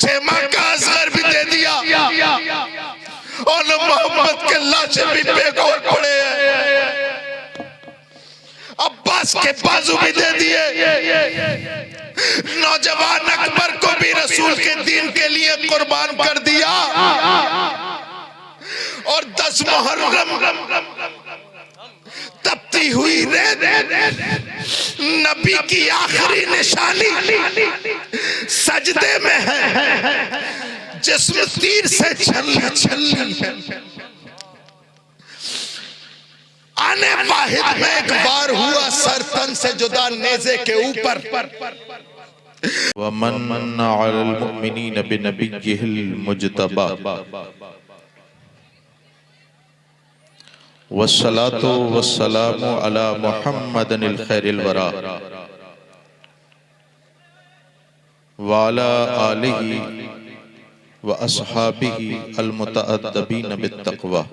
खेमा का असगर भी दे दिया और मोहम्मद के लाशें भी बेगौर पड़े हैं। अब्बास के बाजू भी दे दिए। नौजवान अकबर को भी रसूल के दीन के लिए कुर्बान कर दिया। और 10 मुहर्रम तपती हुई रेत नबी की आखिरी निशानी सजदे में है, जिसमें तीर से छल्ली है। आने वाहिद में एक बार हुआ सरतन से जुदा नेज़े के ऊपर। वमन अलल मुमिनीन बिनबिय्हिल मुज्तबा वस्सलातु वस्सलामु अला मुहम्मदिल खैरिल वरा व अला आलिहि व अस्हाबिहि अल मुतअद्दिबीन बित्तक़वा।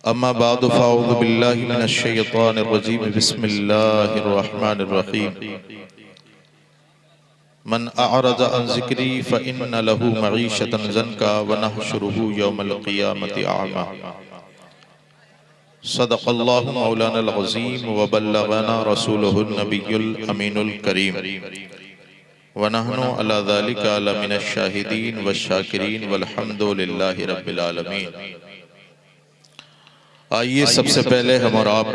अम्मा बाद फ़अऊज़ु बिल्लाहि मिनश शैतानिर रजीम बिस्मिल्लाहिर रहमानिर रहीम। मन अअरज़ अन ज़िक्री फ़इन्न लहू मईशतन ज़न्का व नहशुरुहु यौमल क़ियामति अअमा। सदक़ल्लाहु मौलानल अज़ीम व बल्लगना रसूलुहुन नबियुल अमीनुल करीम व नहनु अला ज़ालिका लमिनश शाहिदीन व शाकिरीन वल्हम्दुलिल्लाहि रब्बिल आलमीन। आइए सबसे पहले हम और आप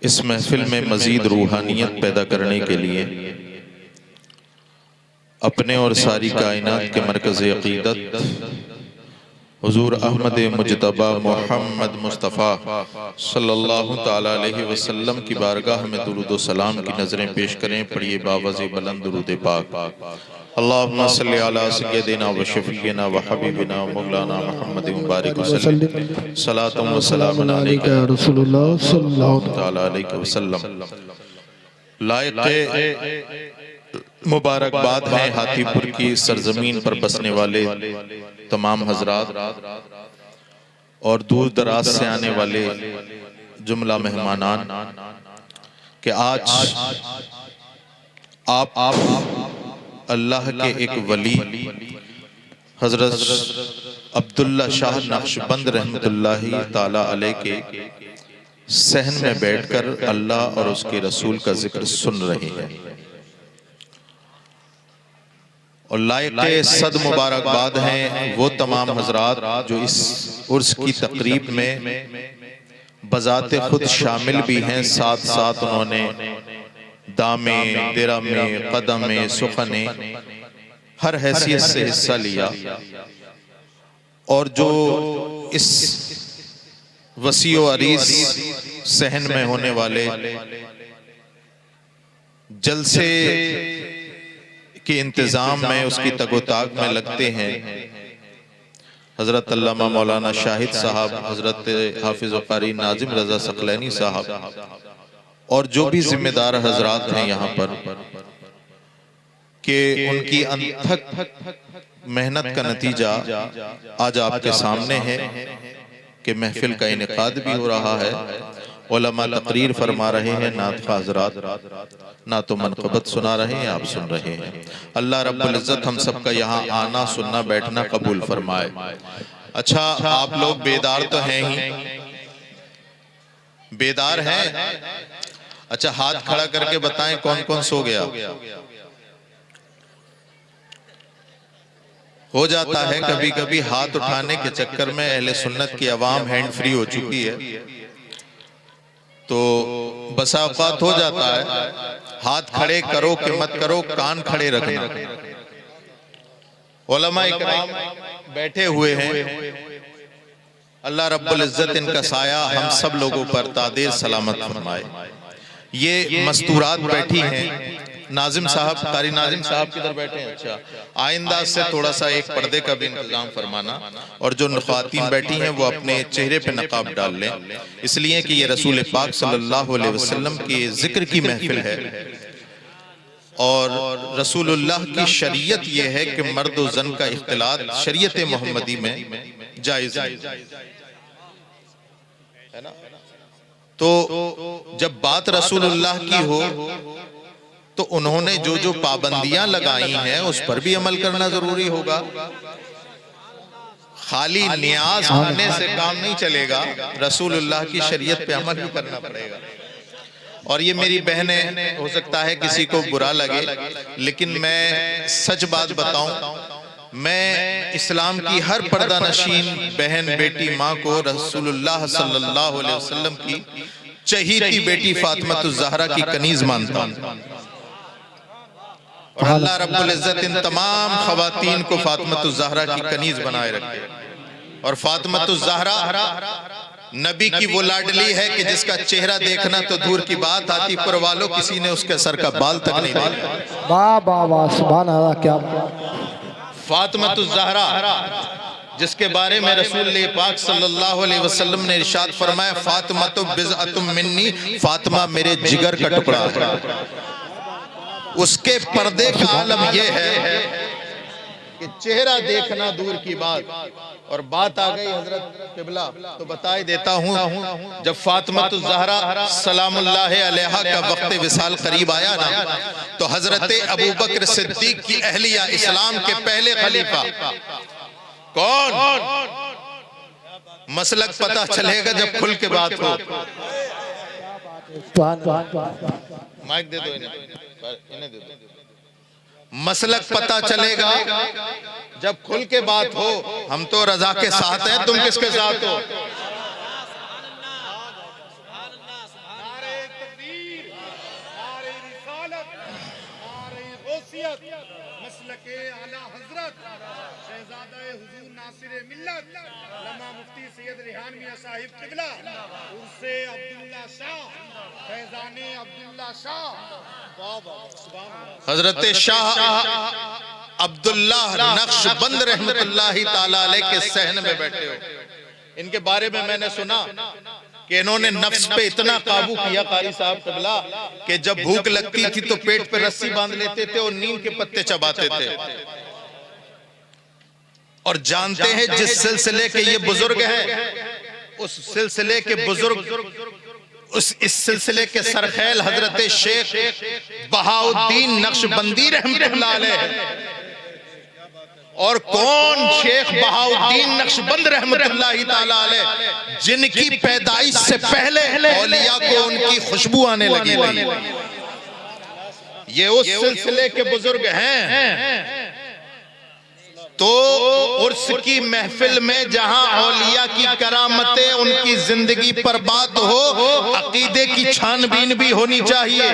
इस महफिल में मजीद रूहानियत पैदा करने के लिए अपने और सारी कायनात के मरकज़ अक़ीदत हुज़ूर अहमद मुज्तबा मोहम्मद मुस्तफ़ा सल्लल्लाहु ताला अलैहि वसल्लम की बारगाह में दुरूद व सलाम की नज़रें पेश करें। पढ़िए बावज़ बुलंद दुरूद पाक। अल्लाहुम्मा सल्लि अला सय्यदिना व शफ़ीना व हबीबिना व मौलाना मुहम्मद मुबारक वसल्लम सलातुम व सलामुन अलैका या रसूलुल्लाह सल्लल्लाहु तआला अलैहि वसल्लम। लायक़े मुबारकबाद है हाथीपुर की सरजमीन पर बसने वाले तमाम हजरात और दूर दराज से आने वाले जुमला मेहमानान कि आज आप अल्लाह के एक वली हजरत अब्दुल्ला शाह नक्शबंद रहमतुल्लाहि ताला अलैह के सहन में बैठकर अल्लाह और उसके रसूल का जिक्र सुन रहे हैं। और लायक़े सद मुबारकबाद हैं वो तमाम हजरात जो इस उर्स की तकरीब में बजाते खुद शामिल भी हैं, साथ साथ उन्होंने दामे दिरमे कदमे सुखने हर हैसियत से हिस्सा लिया। और जो इस वसी व अरीज़ सहन में होने वाले जलसे के इंतज़ाम में उसकी तगोताक में लगते हैं, हज़रत अल्लामा मौलाना शाहिद साहब, हज़रत हाफिज़ व क़ारी नाज़िम रज़ा सकलैनी साहब और जो भी जिम्मेदार हजरात हैं यहाँ पर कि उनकी अनथक मेहनत का नतीजा आज आपके सामने है कि महफिल का इनेकाद भी हो रहा है, उलमा तकरीर फरमा रहे हैं, नातख़्वाह हज़रात नातो मनक़बत सुना रहे हैं, आप सुन रहे हैं। अल्लाह रब्बुल इज़्ज़त हम सबका यहाँ आना सुनना बैठना कबूल फरमाए। अच्छा, आप लोग बेदार तो हैं ही, बेदार हैं? अच्छा, हाथ खड़ा करके बताएं कौन कौन सो गया। हो जाता है कभी कभी हाथ उठाने के चक्कर में अहले सुन्नत की आवाम हैंड फ्री हो चुकी है, तो बसा औक़ात हो जाता है हाथ खड़े करो कि मत करो, कान खड़े रखना। उलमा इकराम बैठे हुए हैं, अल्लाह रब्बुल इज़्ज़त इनका साया हम सब लोगों पर तादेर सलामत फरमाए। ये मस्तूरात बैठी हैं, नाजिम साहब, कारी नाजिम साहब किधर बैठे हैं? अच्छा, आइंदा से थोड़ा सा एक पर्दे का भी इंतजाम फरमाना, और जो ख़वातीन बैठी हैं वो अपने चेहरे पे नकाब डाल लें, इसलिए कि ये रसूल पाक सल्लल्लाहु अलैहि वसल्लम के जिक्र की महफिल है। और रसूलुल्लाह की शरीयत ये है कि मर्द और जन का इख्तिलात शरीयत मोहम्मदी में जायज़ है ना। तो जब बात रसूलुल्लाह की हो तो उन्होंने जो जो पाबंदियां लगाई हैं उस पर भी अमल करना जरूरी होगा। खाली न्याज खाने से काम नहीं चलेगा, रसूलुल्लाह की शरीयत पे अमल भी करना पड़ेगा। और ये मेरी बहनें, हो सकता है किसी को बुरा लगे, लेकिन मैं सच बात बताऊं, मैं इस्लाम की हर पर्दा नशीन बहन, बेटी, माँ को रसूलुल्लाह सल्लल्लाहु अलैहि वसल्लम की चहीती बेटी फातिमा ज़हरा की कनीज मानता हूं। और अल्लाह रब्बुल इज्जत इन तमाम खवातीन को फातिमा ज़हरा की कनीज बनाए रखे। और फातिमा ज़हरा नबी की वो लाडली है कि जिसका चेहरा देखना तो दूर की बात, हाथीपुर वालों किसी ने उसके सर का बाल तक नहीं देखा। वाह वाह वाह, सुभान अल्लाह। क्या फातिमा ज़हरा जिसके बारे में रसूल पाक सल्लल्लाहु अलैहि वसल्लम ने इरशाद फरमाया, फातिमा तो बिज़अतुम मिन्नी, फातिमा मेरे जिगर का टुकड़ा है। उसके पर्दे का आलम यह है कि चेहरा देखना दूर की बात। और बात आ गई हजरत किबला, तो बता ही देता हूं, जब फातिमा ज़हरा सलामुल्लाह अलैहा का वक्त विसाल करीब आया ना, तो हजरत अबू बकर सिद्दीक की अहलिया, इस्लाम के पहले खलीफा, कौन, मसलक पता चलेगा जब खुल के बात हो। माइक दे दो इन्हें दे दो। मसलक पता चलेगा जब खुल के बात हो। हम तो रजा के साथ हैं, तुम किसके साथ हो? हजरत शाह अब्दुल्ला नक्शबंद रहमतुल्लाहि ताला अलैह के सहन में बैठे हो। इनके बारे में मैंने सुना कि इन्होंने नफ्स पे इतना काबू किया कारी साहब किबला कि जब भूख लगती थी तो पेट पे रस्सी बांध लेते थे और नीम के पत्ते चबाते थे। और जानते हैं जिस सिलसिले के ये बुजुर्ग हैं, उस सिलसिले के बुजुर्ग, इस सिलसिले के सरखेल हजरत शेख बहाउद्दीन नक्शबंदी रहमतुल्लाह अलैह। और कौन? शेख बहाउद्दीन नक्शबंद रहमतुल्लाहि ताला अलैह, जिनकी पैदाइश से पहले औलिया को उनकी खुशबू आने लगी थी। ये उस सिलसिले के बुजुर्ग हैं। तो उर्स की महफिल में जहां औलिया की करामतें, उनकी जिंदगी पर बात हो, अकीदे की छानबीन भी होनी चाहिए।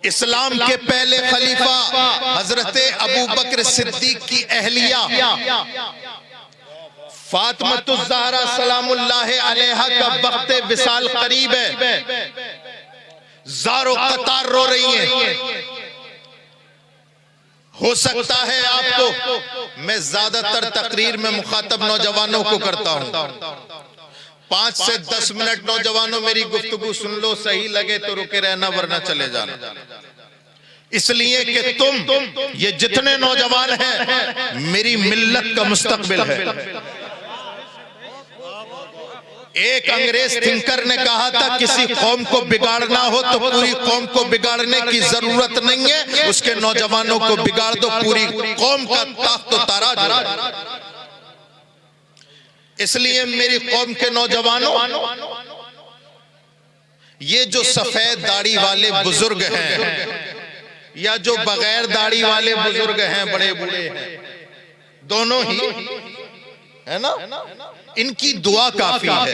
इस्लाम के पहले खलीफा हजरत अबू बकर सिद्दीक की अहलिया फातिमा ज़हरा सलामुल्लाह अलैहा का वक्त विसाल करीब है। ज़ारो कतार रो रही हैं। हो सकता है आपको, मैं ज्यादातर तकरीर में मुखातब नौजवानों को करता हूं, 5 से 10 मिनट नौजवानों मेरी गुफ्तगू सुन लो, सही लगे तो रुके रहना वरना चले जाना। इसलिए कि तुम ये जितने नौजवान हैं मेरी मिल्लत का मुस्तकबिल है। एक अंग्रेज थिंकर ने कहा था, किसी कौम को बिगाड़ना हो तो पूरी कौम को बिगाड़ने की जरूरत नहीं है, उसके नौजवानों को बिगाड़ दो, पूरी कौम का ताख्त व ताराज हो जाए। इसलिए मेरी कौम के नौजवानों, ये जो सफेद दाढ़ी वाले बुजुर्ग हैं या जो बगैर दाढ़ी वाले बुजुर्ग हैं, बड़े बूढ़े हैं, दोनों ही है ना, इनकी दुआ काफी है।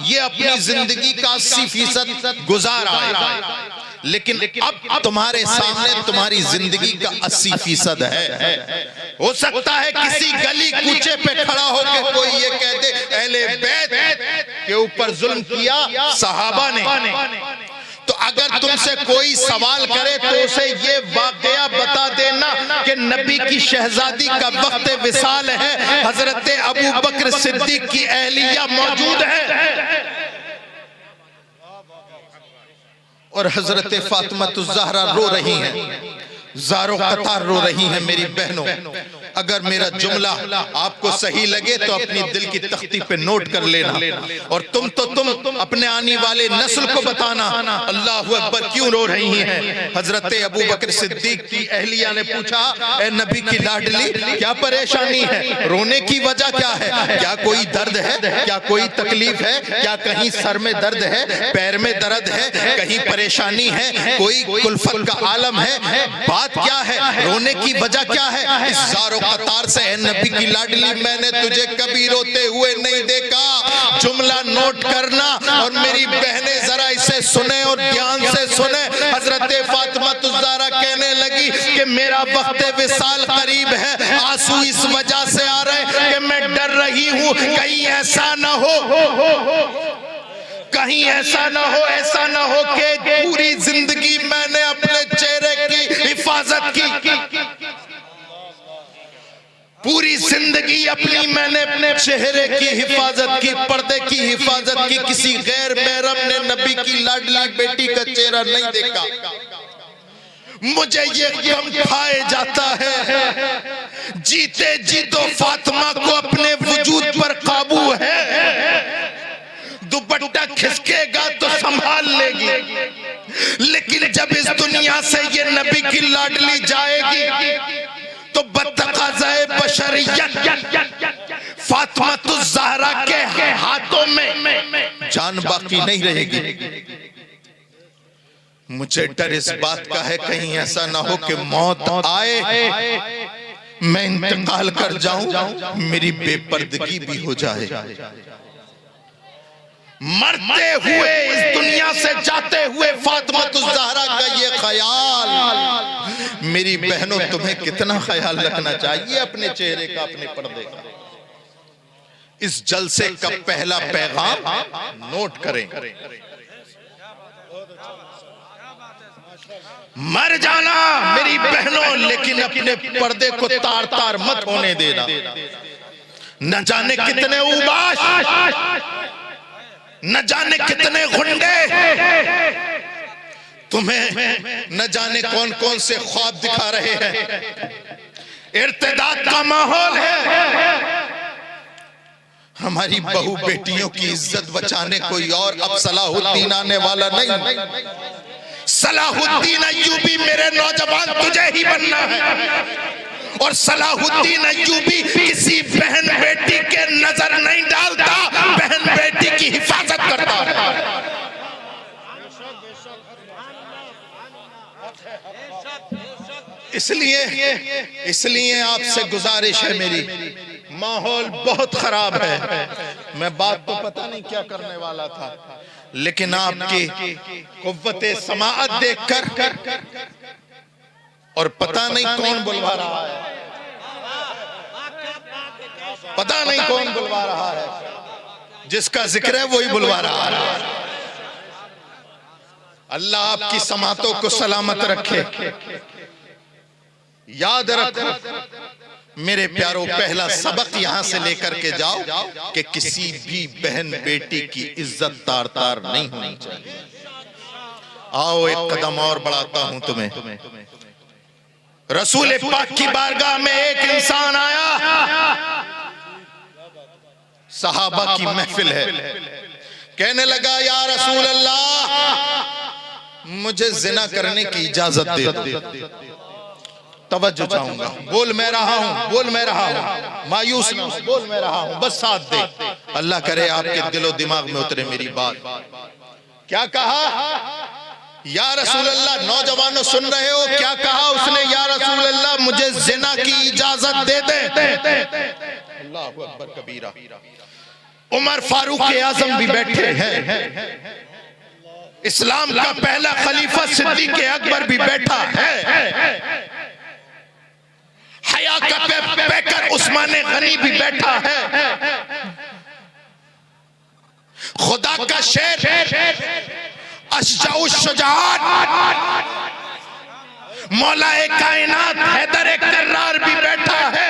ये अपनी जिंदगी का 80% गुजार आए, लेकिन अब तुम्हारे सामने तुम्हारी जिंदगी का 80% है। हो सकता है किसी गली कूचे पे खड़ा होकर कोई ये कह दे अहले बैत के ऊपर जुल्म किया सहाबा ने, तो अगर तुमसे कोई सवाल करे तो उसे ये वाकया बता देना कि नबी की शहजादी का वक्त विसाल है, हजरत अबू बकर सिद्दीक की अहलिया मौजूद है और हजरत फातिमा ज़हरा रो रही हैं, ज़ारो कतार रो रही हैं। मेरी बहनों, अगर मेरा जुमला आपको सही लगे तो अपनी दिल की तख्ती पे नोट कर लेना, और तुम अपने आने वाले नस्ल को बताना। अल्लाह अकबर, क्यों रो रही हैं? हजरत अबू बकर सिद्दीक की अहलिया ने पूछा, ए नबी की लाडली, क्या परेशानी है? रोने की वजह क्या है? क्या कोई दर्द है? क्या कोई तकलीफ है? क्या कहीं सर में दर्द है, पैर में दर्द है, कहीं परेशानी है, कोई कुल्फत का आलम है? बात क्या है? रोने की वजह क्या है? इस ज़ारो कतार से, ए नबी की लाडली, मैंने तुझे कभी रोते हुए नहीं देखा। जुमला नोट करना, और मेरी बहनें जरा इसे सुने और ध्यान से सुने। हजरत फातिमा ज़हरा कहने लगी कि मेरा वक्त विसाल करीब है, आंसू इस वजह से आ रहे हैं कि मैं डर रही हूं कहीं ऐसा ना हो, कहीं ऐसा ना हो कि पूरी जिंदगी मैंने अपने चेहरे की हिफाजत की, पूरी जिंदगी मैंने अपने चेहरे की हिफाजत की, पर्दे की हिफाजत की, किसी गैर महरम ने नबी की लाडली बेटी का चेहरा नहीं देखा। मुझे ये गम खाए जाता है, जीते जी तो फातिमा को अपने वजूद पर काबू है, दुपट्टा खिसकेगा तो संभाल लेगी, लेकिन जब इस दुनिया से ये नबी की लाडली जाएगी तो बतकाज़ाए बशरियत फातिमा ज़हरा के हाथों में जान बाकी नहीं रहेगी। मुझे डर इस बात का है कहीं ऐसा ना हो कि मौत आए, मैं इंतकाल कर जाऊं, मेरी बेपर्दगी भी हो जाए। मरते हुए इस दुनिया से जाते हुए फातिमा ज़हरा का ये ख्याल, मेरी बहनों तुम्हें कितना ख्याल रखना चाहिए अपने चेहरे का, अपने पर्दे का। इस जलसे का पहला पैगाम नोट करें, मर जाना मेरी बहनों, लेकिन अपने पर्दे को तार तार मत होने देना। न जाने कितने उबाश, न जाने कितने गुंडे तुम्हें न जाने कौन कौन से ख्वाब दिखा रहे हैं। इर्तिदाद का माहौल है, हमारी बहू बेटियों की इज्जत बचाने कोई और अब सलाहुद्दीन आने वाला नहीं। सलाहुद्दीन अय्यूबी मेरे नौजवान तुझे ही बनना है, और सलाहुद्दीन अय्यूबी किसी बहन बेटी के नजर नहीं डालता, बहन बेटी की हिफाजत करता है। इसलिए आपसे गुजारिश है मेरी, माहौल बहुत खराब है। मैं बात तो पता नहीं क्या करने वाला था, लेकिन आपकी कुव्वते समाअत देखकर, और पता नहीं कौन बुलवा रहा है, पता नहीं कौन बुलवा रहा है, जिसका जिक्र है वही बुलवा रहा है। अल्लाह आपकी समातों को सलामत रखे। याद रखो मेरे प्यारों, पहला सबक यहां से लेकर के जाओ कि किसी भी बहन बेटी की इज्जत तार तार नहीं होनी चाहिए। आओ एक कदम और बढ़ाता हूं तुम्हें। रसूल पाक की बारगाह में एक इंसान आया, सहाबा की महफिल है, कहने लगा, या रसूल अल्लाह, मुझे जिना करने की इजाजत दे दो। तवज्जो चाहूंगा, बोल मैं रहा हूं, बोल मैं रहा हूं, मायूस ना हो, बोल मैं रहा हूं, बस साथ दे। अल्लाह करे आपके दिलो दिमाग में उतरे मेरी बात। क्या कहा? या रसूल अल्लाह, नौजवानों सुन रहे हो क्या कहा उसने? या रसूल अल्लाह, मुझे जिना की इजाजत दे दे। अल्लाह अकबर कबीरा। उमर फारूक आजम भी बैठे हैं, इस्लाम का पहला खलीफा सिद्दीक अकबर भी बैठा है, हया का पैकर उस्मान गनी भी बैठा है, खुदा का शेर अशजाउश शुजाअत मौलाए कायनात हैदर कर्रार भी बैठा है,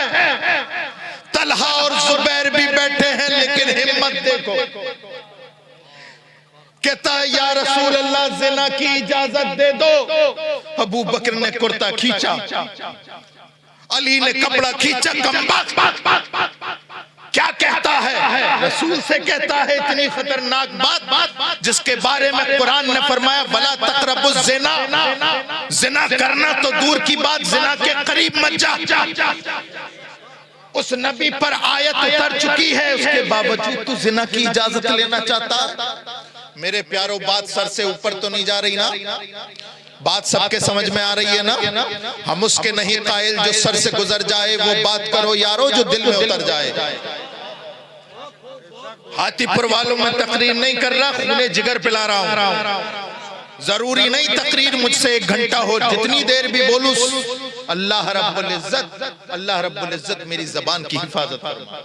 तलहा और जुबैर भी बैठे हैं, लेकिन हिम्मत देखो, कहता है या रसूल अल्लाह, जिना की इजाजत दे दो। अबू बकर ने कुर्ता खींचा, अली ने कपड़ा खींचा, कमबख्त क्या कहता है, रसूल से कहता है इतनी खतरनाक बात जिसके बारे में कुरान ने फरमाया वला तक़रबुज़ ज़िना, जिना करना तो दूर की बात, जिना के करीब मत जा। उस नबी पर आयत उतर चुकी है, उसके बावजूद तू जिना की इजाजत लेना चाहता। मेरे प्यारों, बात सर से ऊपर तो नहीं जा रही ना? बात सबके समझ में आ रही है ना? हम उसके नहीं कायल जो सर से गुजर जाए, वो बात करो यारो जो दिल में उतर जाए। हाथीपुर वालों में तकरीर नहीं कर रहा, खूने जिगर पिला रहा हूं। जरूरी नहीं तकरीर मुझसे 1 घंटा हो, जितनी देर भी बोलूं अल्लाह रब्बुल इज्जत मेरी जबान की हिफाजत फरमाए।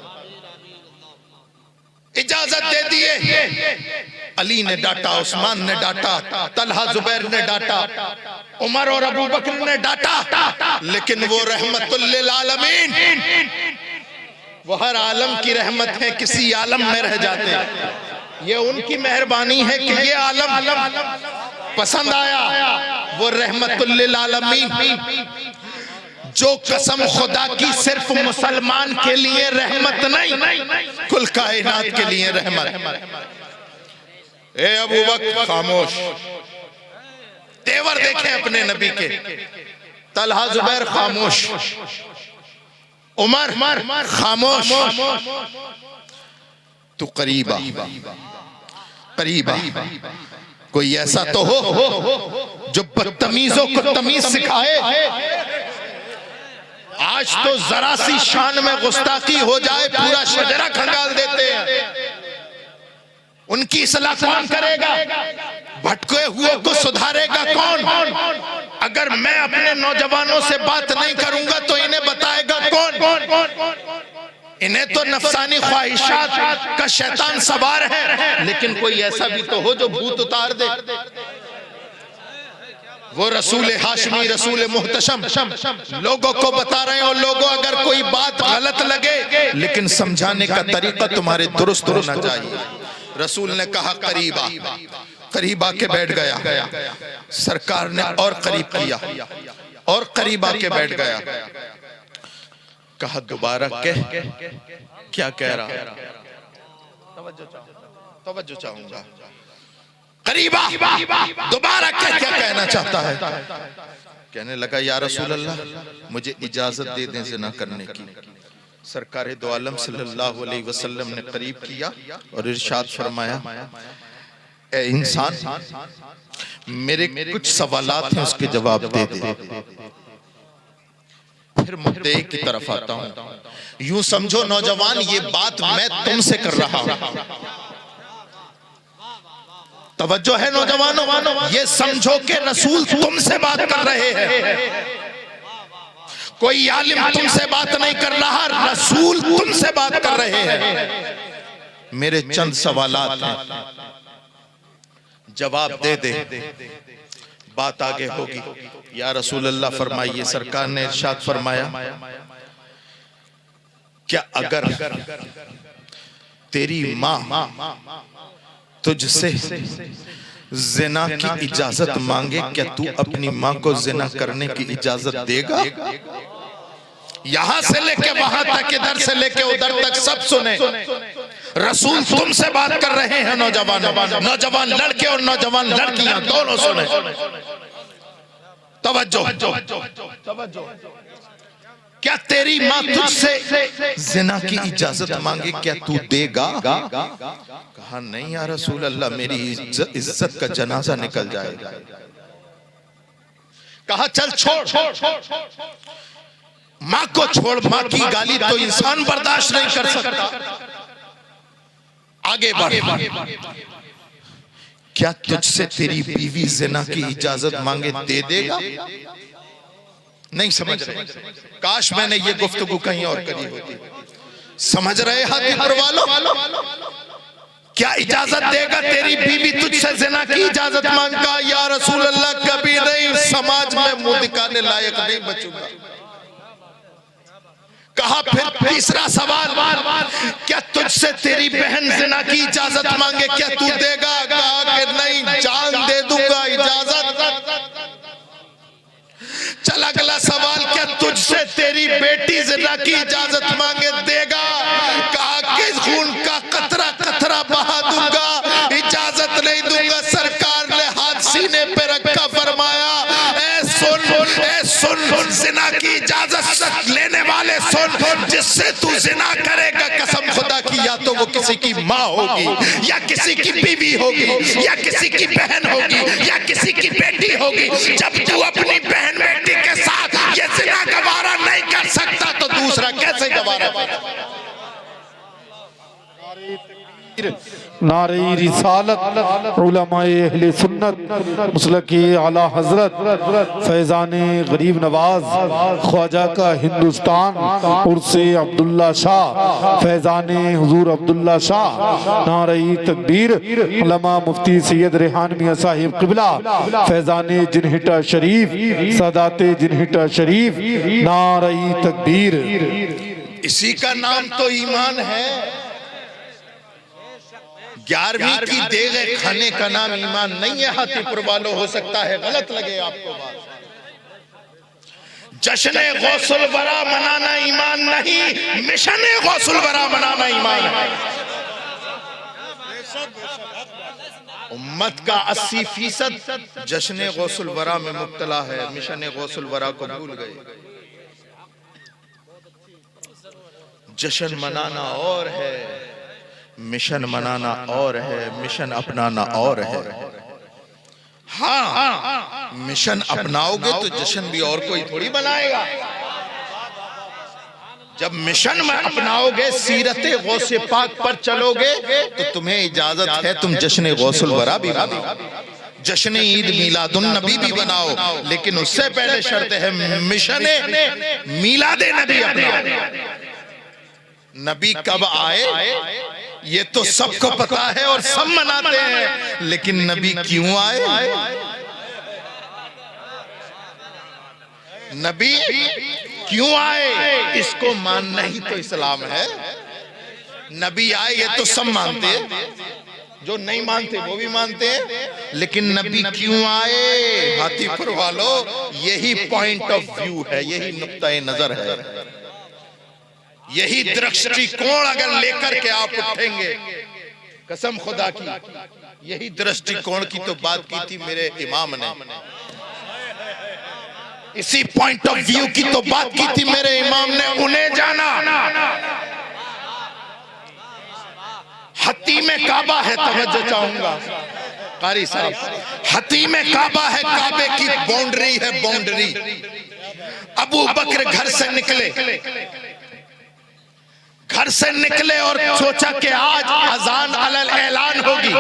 इजाजत दे दिए। अली ने डांटा, उस्मान ने डांटा, तलहा जुबैर ने डांटा, उमर और अबू बकर ने डांटा, लेकिन वो रहमतुल लिल आलमीन, वो हर आलम की रहमत है, किसी आलम में रह जाते हैं। ये उनकी मेहरबानी है कि ये आलम पसंद आया। वो रहमतुल लिल आलमीन, जो कसम खुदा की सिर्फ मुसलमान के लिए रहमत नहीं, कुल कायनात के लिए रहमत। ए अबू बकर खामोश, तेवर देखें अपने नबी के। तलहा जुबैर खामोश, उमर खामोश। तू करीबा करीबा, कोई ऐसा तो हो जो बदतमीजों को तमीज सिखाए। आज तो जरा सी शान में गुस्ताखी हो जाए, पूरा शजरा खंगाल देते हैं। उनकी इस्लाह कौन करेगा? भटके हुए को सुधारेगा कौन? अगर मैं अपने नौजवानों से बात नहीं करूंगा तो इन्हें बताएगा कौन? इन्हें तो नफसानी ख्वाहिशात का शैतान सवार है, लेकिन कोई ऐसा भी तो हो जो भूत उतार दे। वो रसूल हाशमी, रसूल मुहतशम लोगों को बता रहे हो। लोगों, अगर कोई बात गलत लगे, लेकिन समझाने का तरीका तुम्हारे दुरुस्त होना चाहिए। रसूल ने कहा करीबा, करीबा के बैठ गया। सरकार ने और करीब किया और करीबा के बैठ गया। कहा दोबारा कह, क्या कह रहा? तवज्जो चाहूंगा। करीबा दोबारा क्या कहना चाहता है? कहने लगा या रसूल अल्लाह, मुझे इजाजत दे दें ज़िना करने की। सरकार दो आलम सल्लल्लाहु अलैहि वसल्लम ने करीब किया और इरशाद फरमाया, ए इंसान, मेरे कुछ सवालात हैं, उसके जवाब दे दे। फिर मुद्दे की तरफ आता हूं। यूं समझो नौजवान, ये बात मैं तुमसे कर रहा हूं। तवज्जो है नौजवानों, ये समझो कि रसूल तुमसे बात कर रहे हैं। कोई आलिम तुमसे बात नहीं कर रहा, रसूल तुमसे बात कर रहे हैं। मेरे चंद सवालात हैं, जवाब दे दे, बात आगे होगी। या रसूल अल्लाह फरमाइए। सरकार ने इरशाद फरमाया, क्या अगर तेरी माँ तुझसे जिना की इजाजत मांगे, क्या तू अपनी माँ को जिना करने की इजाजत देगा? यहां से लेके वहां तक, इधर से लेके उधर तक सब सुने। रसूल तुमसे बात कर रहे हैं नौजवान, नौजवान लड़के और नौजवान लड़कियां दोनों सुने। तवज्जो, क्या तेरी माँ तुझसे जिना की इजाजत मांगे, क्या तू देगा? कहा नहीं या रसूल अल्लाह, मेरी इज्जत का जनाजा निकल जाएगा। कहा चल छोड़, माँ को छोड़, माँ की गाली तो इंसान बर्दाश्त नहीं कर सकता। आगे बढ़, क्या तुझसे तेरी बीवी जिना की इजाजत मांगे, दे देगा? नहीं समझ रहे। काश मैंने ये गुफ्तगू कहीं और करी होती। समझ रहे हाथीपुर वालों? क्या इजाजत देगा? तेरी बीवी तुझसे जिना की इजाजत मांगा? या रसूल अल्लाह, कभी नहीं, समाज में मुंह दिखाने लायक नहीं बचूंगा। कहा फिर तीसरा सवाल, क्या तुझसे तेरी बहन जिना की इजाजत मांगे, क्या तू देगा? कहा कि नहीं, जान दे दूंगा, इजाजत। चल अगला सवाल, क्या तुझसे तेरी बेटी जिना की इजाजत मांगे देगा? कहा कि खून का कतरा कतरा बहा दूंगा, इजाजत नहीं दूंगा। सरकार ने हाथ सीने पे रखा, फरमाया ए सुन जिना की इजाजत लेने वाले सुन, जिससे तू जिना करेगा कसम खुदा की या तो वो किसी की माँ होगी, या किसी की बीवी होगी, या किसी की बहन होगी, या किसी की बेटी होगी। जब तू अपनी बहन बेटी के साथ ये जिना गवारा नहीं कर सकता तो दूसरा कैसे गवारा करेगा? नारे रिसालत उलमाए अहले सुन्नत मुसलकी आला हजरत फैज़ाने गरीब नवाज ख्वाजा का हिंदुस्तान उर्से अब्दुल्ला शाह फैज़ाने हुजूर अब्दुल्ला शाह नारे तकबीर उलमा मुफ्ती सैयद रेहान मियां साहिब क़िबला फैज़ाने जिनहिटा शरीफ सादाते जिनहिटा शरीफ नारे तकबीर। इसी का नाम तो ईमान है। 11वीं की दे गए खाने का नाम ईमान नहीं है। हाथीपुर वालों, हो सकता है गलत लगे आपको बात। जश्न गौसुल वरा मनाना ईमान नहीं, मिशन गौसुल वरा मनाना ईमान है। उम्मत का 80% जश्न गौसुल वरा में मुब्तला है, मिशन गौसुल वरा को भूल गए। जश्न मनाना और है, मिशन मनाना और है, मिशन अपनाना और है। हाँ, मिशन अपनाओगे तो जश्न भी और कोई थोड़ी बनाएगा। जब मिशन में अपनाओगे, सीरत गौसे पाक पर चलोगे, तो तुम्हें इजाजत है तुम जश्न गौसुल वरा भी बनाओ, जश्न ईद मीलादुन नबी भी बनाओ, लेकिन उससे पहले शर्त है मिशन मीलादे नबी अपनाओ। नबी कब आए ये तो सबको पता है और सब मनाते हैं, लेकिन नबी क्यों आए? नबी क्यों आए इसको मानना ही तो इस्लाम है। नबी आए ये तो सब मानते हैं, जो नहीं मानते वो भी मानते हैं, लेकिन नबी क्यों आए? हाथीपुर वालों, यही पॉइंट ऑफ व्यू है, यही नुक्ता नजर है, यही दृष्टिकोण अगर लेकर के आप उठेंगे, कसम खुदा की, यही दृष्टिकोण की तो बात की थी मेरे इमाम ने, इसी पॉइंट ऑफ व्यू की तो बात की थी मेरे इमाम ने। उन्हें जाना हती में काबा है, तवज्जो चाहूंगा कारी साहब, हती में काबा है, काबे की बाउंड्री है, बाउंड्री। अबू बकर घर से निकले और सोचा कि आज अजान अलल ऐलान होगी।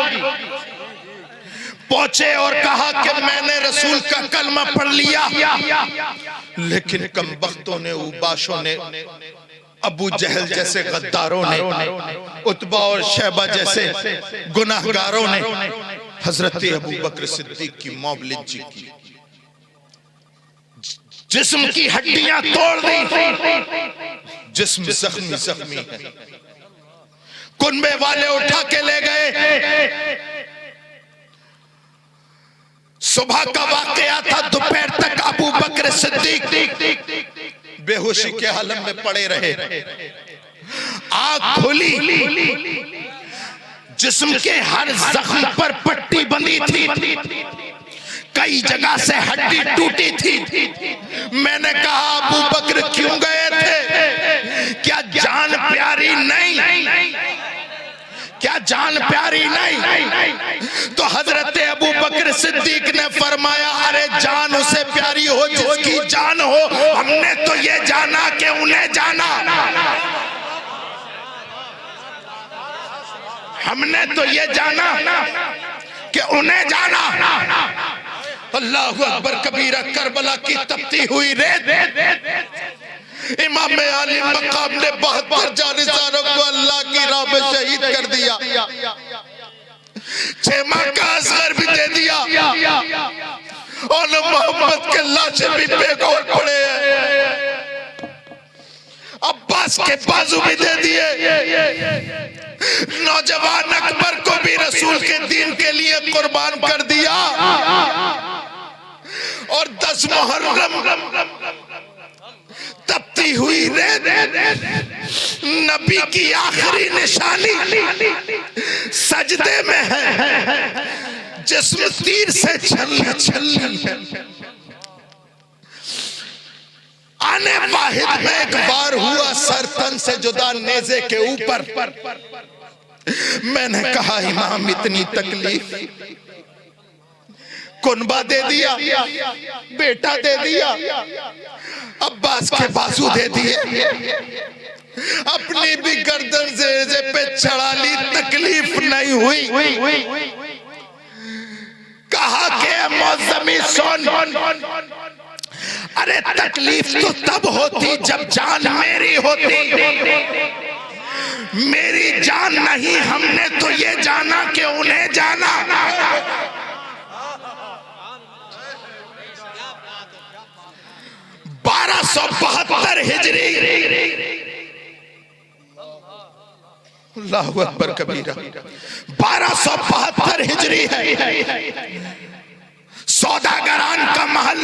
पहुंचे और कहा कि मैंने रसूल का कलमा पढ़ लिया, लेकिन कमबख्तों ने, उबाशों ने, अबू जहल जैसे गद्दारों ने, उतबा और शैबा जैसे गुनाहगारों ने हजरत अबू बकर सिद्दीक की मौत लिंची की, जिस्म की हड्डियां तोड़ दी, जिस्म जख्मी है। कुनबे वाले उठा के ले गए। सुबह का वाकया था, दोपहर तक अबू बकर सिद्दीक बेहोशी के हालत में पड़े रहे। आँख खुली, जिस्म के हर जख्म पर पट्टी बंधी थी, कई जगह से हड्डी टूटी थी। मैंने कहा अबू बकर क्यों गए थे? क्या जान प्यारी नहीं? क्या जान प्यारी नहीं? तो हजरत अबू बकर सिद्दीक ने फरमाया, अरे जान उसे प्यारी हो जिसकी जान हो। हमने तो ये जाना कि उन्हें जाना, हमने तो ये जाना कि उन्हें जाना। अल्लाहु अकबर कबीरा, करबला की तपती हुई रेत, इमाम आली मकाम ने 72 जानिसारों को अल्लाह की राह में शहीद कर दिया। 6 माह का असगर भी दे दिया, और मोहम्मद के लाशें भी बेगौर पड़े हैं। अब्बास के बाजू भी दे दिए। नौजवान अकबर को भी रसूल के दीन के लिए कुर्बान कर दिया। और 10 मुहर्रम तपती हुई रेत नबी की आखिरी निशानी सजदे में है, जिस्म तीर से छलनी है। आने वाहिद में एक बार हुआ सर तन से जुदा नेज़े के ऊपर। मैंने कहा इमाम इतनी तकलीफ, कुनबा दे दिया, बेटा दे दिया, अब्बास के बाजू दे दिए, अपनी भी गर्दन से पे चढ़ा ली, तकलीफ नहीं हुई। कहा के मौसमी सोन, अरे तकलीफ तो तब होती जब जान मेरी होती। मेरी जान नहीं, हमने तो ये जाना कि उन्हें जाना। 1272 हिजरी, अल्लाहु अकबर कबीरा, 1272 हिजरी है। सौदागरान का महल,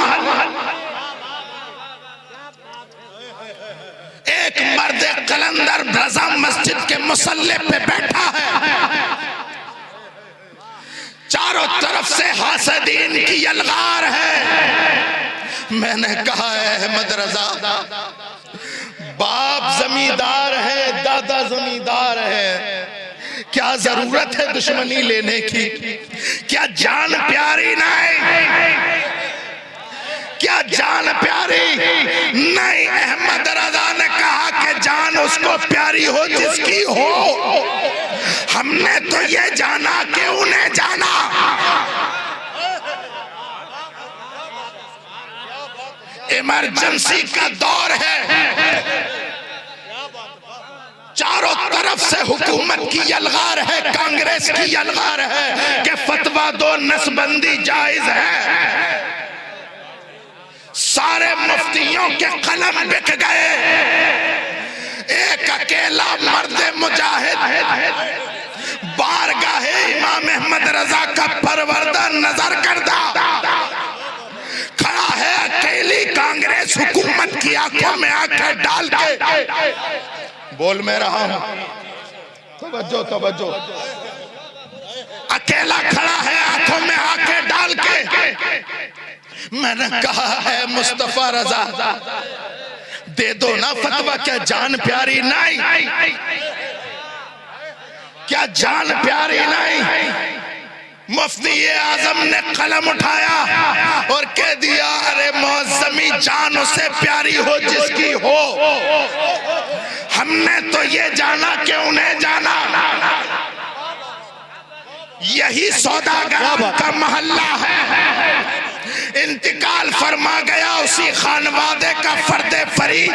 एक मर्द कलंदर रज़ा मस्जिद के मुसल्ले पे बैठा है, चारों तरफ से हासदीन की यलगार है। मैंने कहा अहमद रजा, बाप जमींदार है, दादा जमींदार है, क्या जरूरत है दुश्मनी लेने की? क्या जान प्यारी नहीं? क्या जान प्यारी नहीं? अहमद रजा ने कहा कि जान उसको प्यारी हो जिसकी हो। हमने तो ये जाना कि उन्हें जाना। इमरजेंसी का दौर है, चारों तरफ से हुकूमत की यलगार है, कांग्रेस की यलगार है कि फतवा दो, नसबंदी जायज है। सारे मुफ्तियों के कलम बिक गए, एक अकेला मर्द मुजाहिद बारगाहे इमाम अहमद रजा का परवरदा नजर करदा खड़ा है, अकेली कांग्रेस हुकूमत की आंखों में आंखें डाल के। बोल मैं रहा हूं, तवज्जो तवज्जो, अकेला खड़ा है आंखों में आंखें डाल के। मैंने कहा है मुस्तफा रजा, दे दो ना फतवा, क्या जान प्यारी नहीं? क्या जान प्यारी नहीं? मुफ्ती आजम ने कलम उठाया और कह दिया, अरे मौसमी जान उसे प्यारी हो जिसकी हो। हमने तो ये जाना कि उन्हें जाना। यही सौदागर का मोहल्ला है। इंतकाल फरमा गया उसी खानवादे का फर्दे फरीद,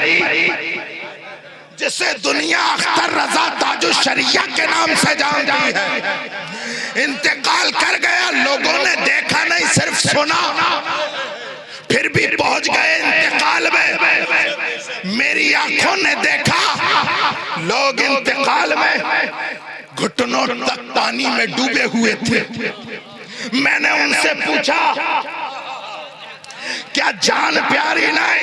जिसे दुनिया अख्तर रजा ताजु शरिया के नाम से जानती है। इंतकाल कर गया, लोगों ने देखा नहीं, सिर्फ सुना। फिर भी पहुंच गए इंतकाल में। मेरी आंखों ने देखा, लोग इंतकाल में घुटनों तक पानी में डूबे हुए थे। मैंने उनसे पूछा, क्या जान प्यारी नहीं?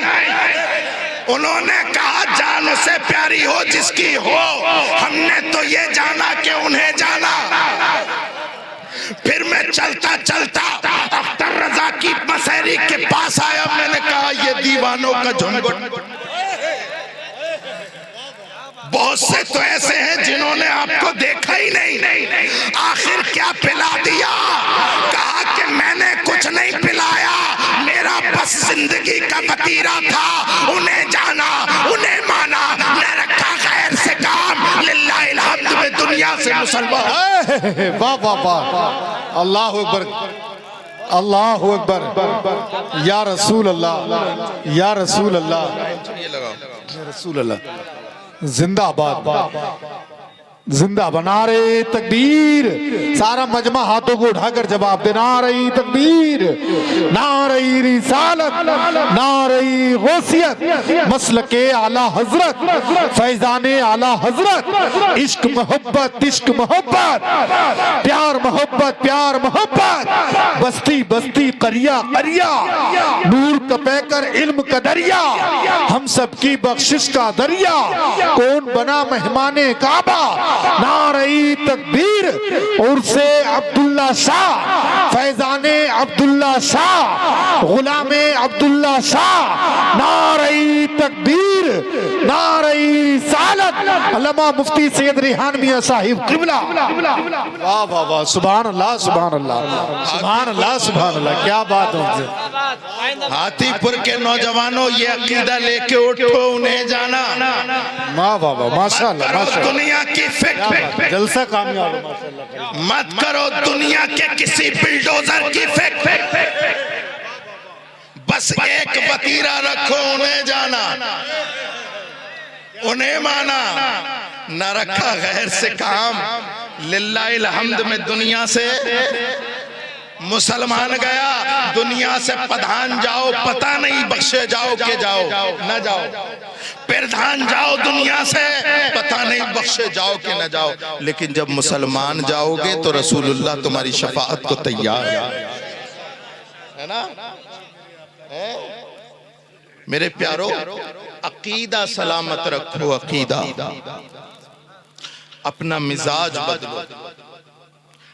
उन्होंने कहा, जान उसे प्यारी हो जिसकी हो। हमने तो ये जाना कि उन्हें जाना। फिर मैं चलता चलता अख्तर रजा की मसहरी के पास आया। मैंने कहा, ये दीवानों का झुंझुन। बहुत से तो ऐसे हैं जिन्होंने आपको देखा ही नहीं, आखिर क्या पिला दिया? कहा कि मैंने कुछ नहीं पिलाया, मेरा बस जिंदगी का वतीरा था। उन्हें जाना, उन्हें माना, न रखा खैर से काम। लिल्लाहिल हम्द में दुनिया से मुसलमान। वाह वाह वाह, अल्लाह अकबर, अल्लाह अकबर, या रसूल अल्लाह, या रसूल अल्लाह, या रसूल अल्लाह। जिंदाबाद, जिंदाबाद, नारे तकबीर। सारा मजमा हाथों को उठाकर जवाब दे, नारे तकबीर, नारे रिसालत, नारे गौसियत, मसलके आला हजरत, फैजाने आला हजरत। इश्क मोहब्बत, इश्क मोहब्बत, प्यार मोहब्बत, प्यार मोहब्बत। बस्ती बस्ती करिया करिया, नूर कपैकर इल्म का दरिया, हम सबकी बख्शिश का दरिया, कौन बना मेहमाने काबा, नारई तकबीर उर्से अब्दुल्ला शाह, फैजाने अब्दुल्ला शाह, गुलामे अब्दुल्ला शाह, नारई तकबीर नारई सालत, अल्लामा मुफ्ती सैयद रिहान मियां साहिब किबला। वाह वाह वाह, सुभान अल्लाह सुभान अल्लाह सुभान अल्लाह सुभान अल्लाह, क्या बात है। हाथीपुर के नौजवानों, ये अकीदा लेके उठो, उन्हें जाना। वाह वाह वाह, माशाअल्लाह माशाअल्लाह, दुनिया की फिक्र, जलसा कामयाब हो माशाअल्लाह। मत करो दुनिया के किसी बिल्डोजर की फिक्र, बस एक वतीरा रखो, उन्हें जाना, उन्हें माना, न रखा गैर से काम। लिल्लाहिल हम्द में दुनिया से मुसलमान गया, दुनिया से प्रधान जाओ, पता नहीं बख्शे जाओ के जाओ न जाओ, प्रधान जाओ दुनिया से, पता नहीं बख्शे जाओ कि न जाओ, लेकिन जब मुसलमान जाओगे तो रसूलुल्लाह तुम्हारी शफाअत को तैयार है ना। मेरे प्यारो, अकीदा सलामत रखो, अकीदा, अपना मिजाज बदलो,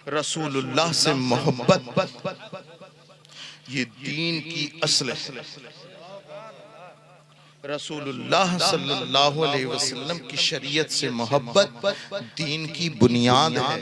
रसूलुल्लाह से मोहब्बत, ये दीन की असल है। रसूलुल्लाह सल्लल्लाहु अलैहि वसल्लम की शरीयत से मोहब्बत दीन की बुनियाद है।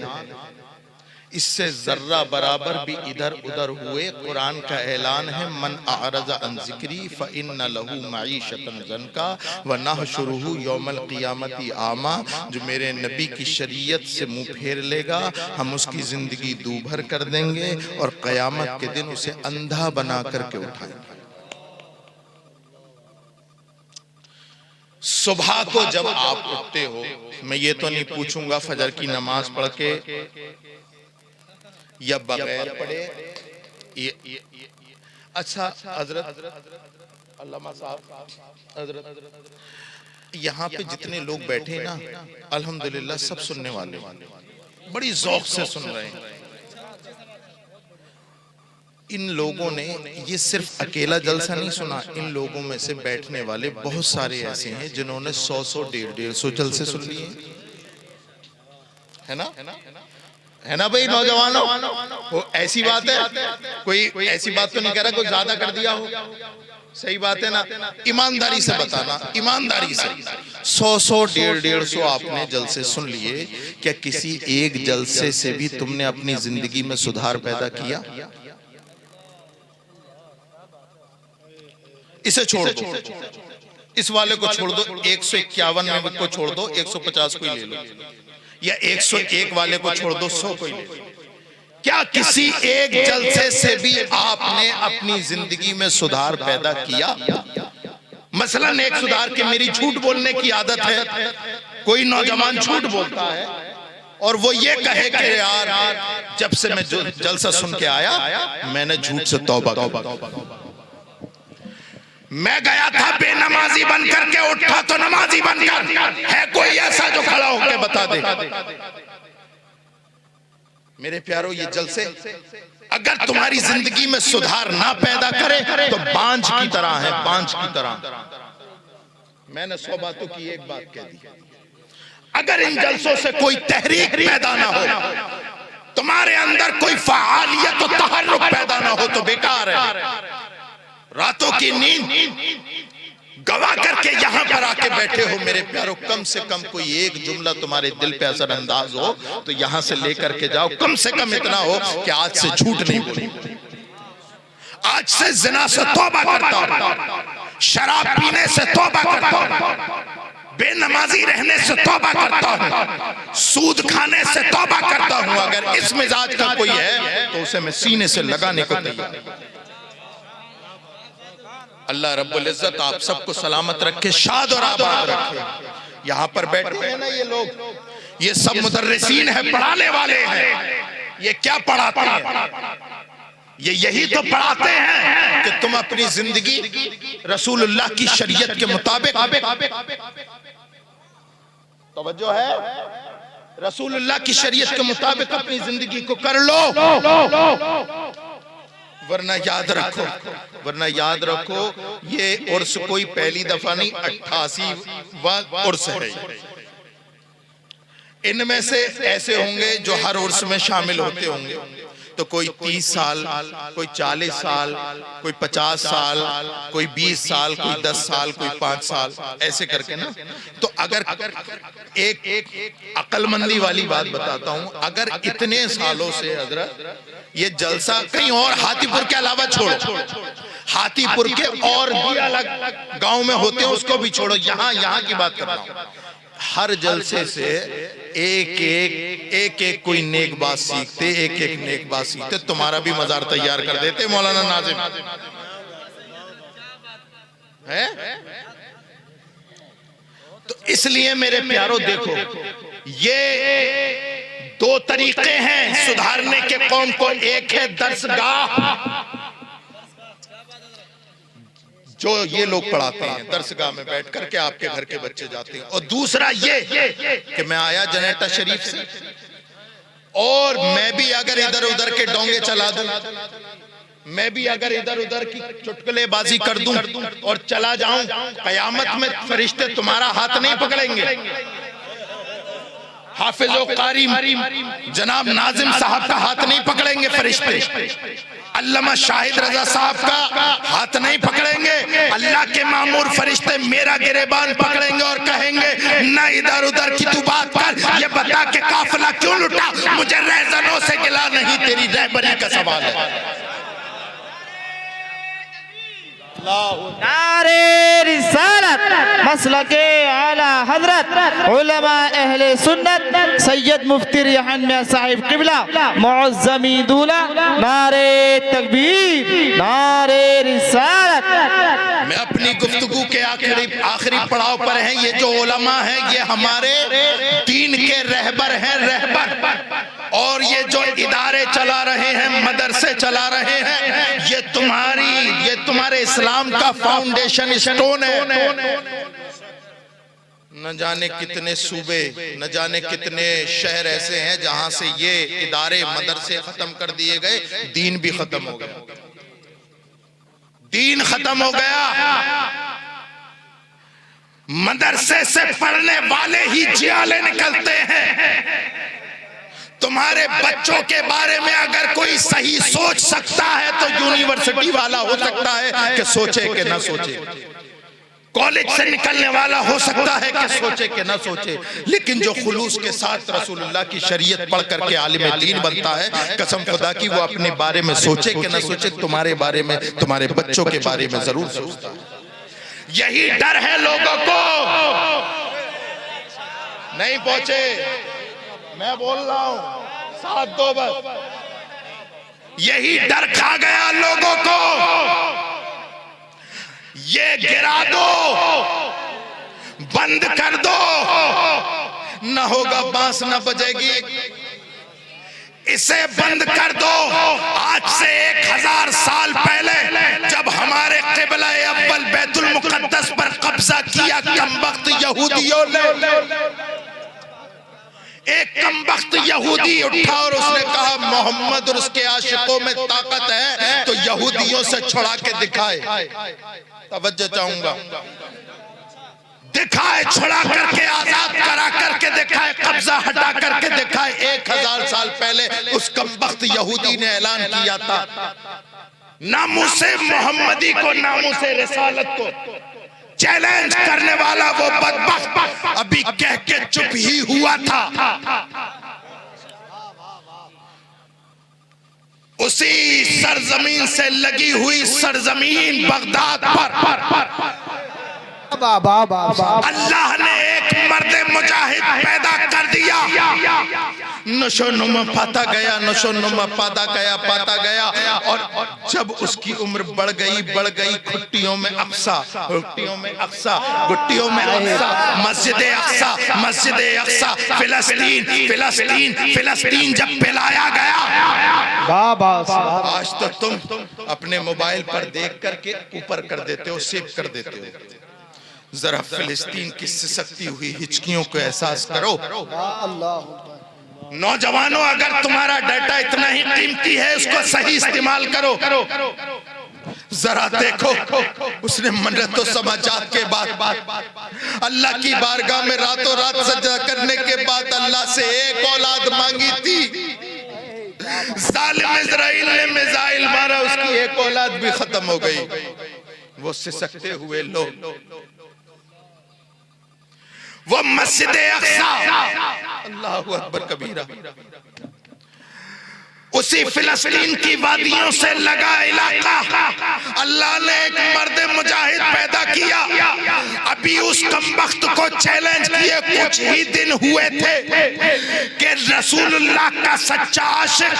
इससे जर्रा बराबर भी इधर उधर हुए, कुरान का ऐलान है, मन अअरज़ अन ज़िक्री फ़इन्न लहू मईशतन ज़नका व नहशुरुहु यौमल क़ियामति आमा। जो मेरे नबी की शरीयत से मुंह फेर लेगा, हम उसकी जिंदगी दूभर कर देंगे और क़यामत के दिन उसे अंधा बना करके उठाएंगे। सुबह को जब आप उठते हो, मैं ये तो नहीं पूछूंगा फजर की नमाज पढ़ के या बगैर पढ़े, अच्छा हजरत अल्लामा साहब, हजरत यहाँ पे जितने लोग बैठे ना, अल्हम्दुलिल्लाह सब सुनने वाले, बड़ी ज़ौक़ से सुन रहे हैं। इन लोगों ने ये सिर्फ अकेला जलसा नहीं सुना, इन लोगों में से बैठने वाले बहुत सारे ऐसे हैं जिन्होंने 100-100, 150-150 जलसे सुन लिए, है ना, है ना भाई नौजवानों। वो ऐसी बात है, कोई ऐसी बात तो नहीं कह रहा कोई ज्यादा कर दिया हो, सही बात है ना। ईमानदारी से बताना, ईमानदारी से 100-100, 150-150 आपने जलसे सुन लिए, क्या किसी एक जलसे से भी तुमने अपनी जिंदगी में सुधार पैदा किया? इसे छोड़ दो, इस वाले को छोड़ दो, 151 को छोड़ दो, 150 को ही ले लो, या 101 वाले को छोड़ दो, 100 को ही ले लो। क्या किसी एक जलसे से भी आपने अपनी जिंदगी में सुधार पैदा किया? मसलन एक सुधार के मेरी झूठ बोलने की आदत है, कोई नौजवान झूठ बोलता है और वो ये कहे कि यार जब से मैं जलसा सुन के आया मैंने झूठ से तौबा, मैं गया था बेनमाजी बनकर के, उठा तो नमाजी बनकर। है कोई ऐसा जो खड़ा होकर बता दे? मेरे प्यारो, ये जलसे अगर तुम्हारी जिंदगी में सुधार ना पैदा करे तो बांझ की तरह है, बांझ की तरह। मैंने 100 बातों की एक बात कह दी, अगर इन जलसों से कोई तहरीक पैदा ना हो, तुम्हारे अंदर कोई फ़आलियत और तहर्रुक पैदा ना हो तो बेकार है। रातों की नींद गवा करके यहां पर आके बैठे हो मेरे प्यारो, कम से कम कोई एक जुमला तुम्हारे दिल पे असर अंदाज हो तो यहां से लेकर के जाओ। कम से कम इतना हो कि आज से झूठ नहीं बोली, आज से जिना से तौबा करता हूं, शराब पीने से तौबा करता हूं, बेनमाजी रहने से तौबा करता हूं, सूद खाने से तौबा करता हूं। अगर इस मिजाज का कोई है तो उसे मैं सीने से लगाने को तैयार। अल्लाह रब्बुल इज्जत आप सबको सलामत रखे, शाद और आबाद रखे। यहाँ पर बैठे हैं ना ये लोग, ये सब मुदर्रिसीन है, पढ़ाने वाले हैं। ये क्या पढ़ाते हैं? ये यही तो पढ़ाते हैं कि तुम अपनी जिंदगी रसूलुल्लाह की शरीयत के मुताबिक, तवज्जो है, रसूलुल्लाह की शरीयत के मुताबिक अपनी जिंदगी को कर लो। वरना याद रखो ये उर्स कोई पहली दफा नहीं, 88वां उर्स है। इनमें से ऐसे होंगे जो हर उर्स में शामिल होते होंगे, तो कोई 30 साल, कोई 40 साल, कोई 50 साल, कोई 20 साल, कोई 10 साल, कोई 5 साल, ऐसे करके ना। तो अगर एक अक्लमंदी वाली बात बताता हूं, अगर इतने सालों से हजरत ये जलसा कहीं और हाथीपुर के अलावा छोड़ो, हाथीपुर के और भी अलग गांव में होते हैं उसको भी छोड़ो, यहाँ की बात कर रहा हूं, हर जलसे से एक कोई नेक बात सीखते, एक नेक बात सीखते, तुम्हारा भी मजार तैयार कर देते मौलाना नाजिम है। तो इसलिए मेरे प्यारों देखो, ये दो तरीके हैं सुधारने के कौम को। एक है दर्सगाह, जो ये लोग पढ़ाते हैं दरसगाह में बैठ करके आपके घर के बच्चे जाते हैं, और दूसरा ये कि मैं आया जनेटा शरीफ से और मैं भी अगर इधर उधर के डोंगे चला दूं, मैं भी अगर इधर उधर की चुटकुलेबाजी कर दूं और चला जाऊं, कयामत में फरिश्ते तुम्हारा हाथ नहीं पकड़ेंगे। हाफिज और कारी जनाब नाजिम साहब का हाथ नहीं पकड़ेंगे फरिश्ते, अल्लामा शाहिद रजा साहब का हाथ नहीं पकड़ेंगे, अल्लाह के मामूर फरिश्ते मेरा गिरेबान पकड़ेंगे और कहेंगे ना इधर उधर की तू बात कर, ये बता के काफिला क्यों लुटा, मुझे रहजनों से गिला नहीं, तेरी रहबरी का सवाल है। नारे रिसालत मसलके आला हजरत उलमा अहले सुन्नत सैयद मुफ्ती रिहान मियां साहिब किबला मुअज्जमी दूल्हा, नारे तकबीर, नारे रिसालत। मैं अपनी गुफ्तगू के आखिरी पड़ाव पर हैं। ये जो उलमा हैं ये हमारे दीन के रहबर हैं, रहबर, और ये जो इदारे चला रहे हैं, मदरसे चला रहे हैं, ये तुम्हारे इस्लाम का फाउंडेशन स्टोन है। न जाने कितने सूबे, न जाने कितने शहर ऐसे हैं जहां से ये इदारे मदरसे खत्म कर दिए गए, दीन भी खत्म हो गया, दीन खत्म हो गया। मदरसे से पढ़ने वाले ही जियाले निकलते हैं। तुम्हारे बच्चों के बारे में अगर कोई सही सोच सकता है तो यूनिवर्सिटी वाला हो सकता है कि सोचे कि ना सोचे, कॉलेज से निकलने वाला हो सकता है कि सोचे कि ना सोचे, लेकिन जो खुलूस के साथ रसूलुल्लाह की शरीयत पढ़ करके आलिम दीन बनता है, कसम खुदा की वो अपने बारे में सोचे कि ना सोचे, तुम्हारे बारे में, तुम्हारे बच्चों के बारे में जरूर सोचता है। यही डर है लोगों को, नहीं पहुंचे, मैं बोल रहा हूं, साथ दो बस, यही डर खा गया लोगों को। ये गिरा दो, बंद कर दो, न होगा बांस न बजेगी, इसे बंद कर दो। आज से 1000 साल पहले जब हमारे क़िबला अव्वल बैतुल मुक़द्दस पर कब्जा किया कमबख्त यहूदियों ने, एक कमबख्त यहूदी उठा और उसने कहा मोहम्मद और उसके आशिकों में ताकत है तो यहूदियों से छुड़ा के दिखाए। तवज्जो चाहूंगा, दिखाए, छुड़ा करके, आजाद करा करके दिखाए, कब्जा हटा करके दिखाए। 1000 साल पहले उस कमबख्त यहूदी ने ऐलान किया था, नामूसे मोहम्मदी को, नामूसे रिसालत को चैलेंज करने वाला वो बदबख्त अभी कह के चुप ही हुआ था। उसी सरजमीन से लगी हुई सरजमीन बगदाद पर अल्लाह ने एक मर्दे मुजाहिद पैदा कर दिया। नशोनुमा पाता गया, नशोनुमा पाता गया, और जब उसकी उम्र बढ़ गई, खुट्टियों में अक्सा, गुट्टियों में अक्सा, मस्जिद अक्सा, फिलिस्तीन जब पिलाया गया। आज तो तुम अपने मोबाइल पर देख करके ऊपर कर देते हो, सेव कर देते हो। जरा फिलिस्तीन की सिसकती हुई हिचकियों को एहसास करो। नौजवानों, अगर तुम्हारा डाटा इतना ही कीमती है, उसको सही इस्तेमाल करो। जरा देखो, उसने मन्नत समाजात के बाद अल्लाह की बारगाह में रातों रात सजदा करने के बाद अल्लाह से एक औलाद मांगी थी। जालिम इज़राइल ने मिसाइल मारा, उसकी एक औलाद भी खत्म हो गई। वो सिसकते हुए लोग, वो मस्जिद अक्सा, अल्लाहु अकबर कबीरा, उसी फिलिस्तीन की वादियों से लगा इलाका, अल्लाह ने एक मर्द मुजाहिद पैदा किया। अभी उस कमबख्त को चैलेंज किए कुछ ही दिन हुए थे कि रसूलुल्लाह का सच्चा आशिक,